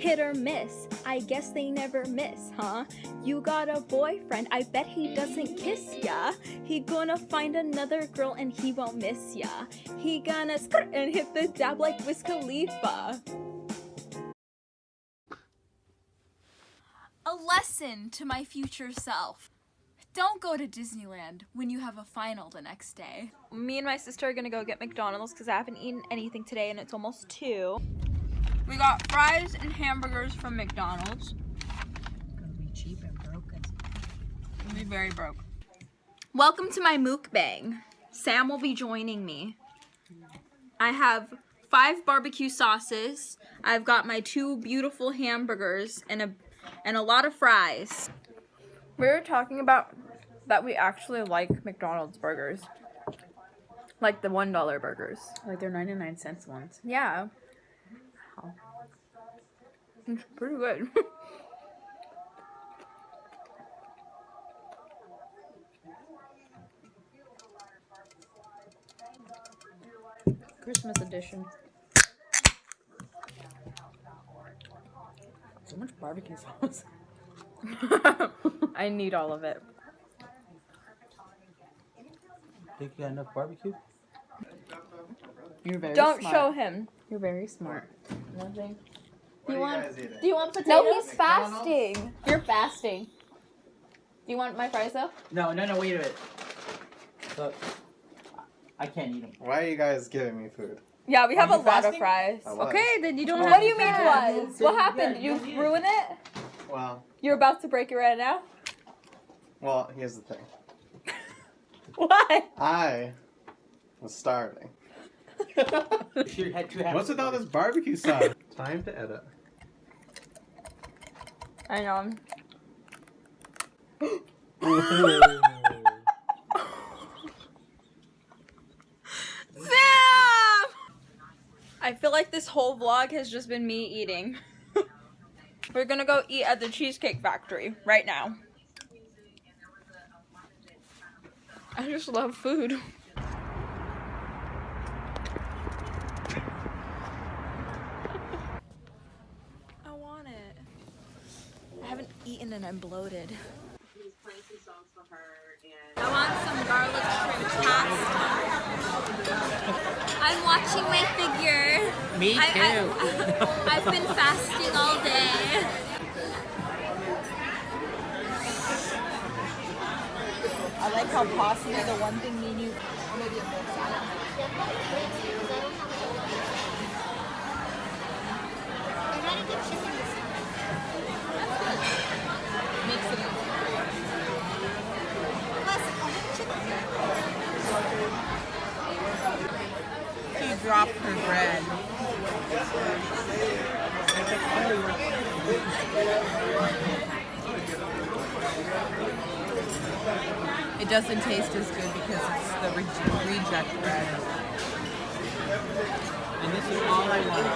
hit or miss. I guess they never miss, huh? You got a boyfriend, I bet he doesn't kiss ya. He gonna find another girl and he won't miss ya. He gonna skirt and hit the dab like Wiz Khalifa. A lesson to my future self. Don't go to Disneyland when you have a final the next day. Me and my sister are gonna go get McDonald's because I haven't eaten anything today and it's almost 2. We got fries and hamburgers from McDonald's. It's gonna be cheap and broken. It's gonna be very broke. Welcome to my mukbang. Sam will be joining me. I have 5 barbecue sauces. I've got my 2 beautiful hamburgers and a lot of fries. We were talking about that we actually like McDonald's burgers. Like the $1 burgers. Like they're 99-cent ones. Yeah. Wow. It's pretty good. Christmas edition. So much barbecue sauce. I need all of it. Think you got enough barbecue? You're very Don't smart. show him. You're very smart. Nothing. Do you guys Do you want potatoes? No, he's fasting. You're fasting. Do you want my fries though? No, wait a minute. Look, I can't eat them. Why are you guys giving me food? Yeah, we have Are a you lot of fasting? fries. I was. Okay, then you don't What have do you mean was? What happened? Did you ruin it? Well, You're about to break it right now? here's the thing. Why? I was starving. You had 2 What's with all this barbecue sauce? Time to edit. I know. Sam! I feel like this whole vlog has just been me eating. We're gonna go eat at the Cheesecake Factory right now. I just love food. I want it. I haven't eaten and I'm bloated. I want some garlic shrimp pasta. I'm watching my figure. Me too. I've been fasting all day. I like how possibly the one thing me and you maybe a both sides. Makes it easy. She dropped her bread. It doesn't taste as good because it's the reject bread. And this is all I want.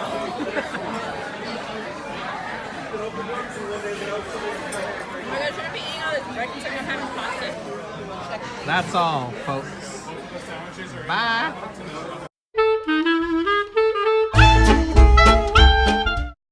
Oh my gosh, should I be eating all this breakfast and I'm having pasta? That's all, folks. Bye.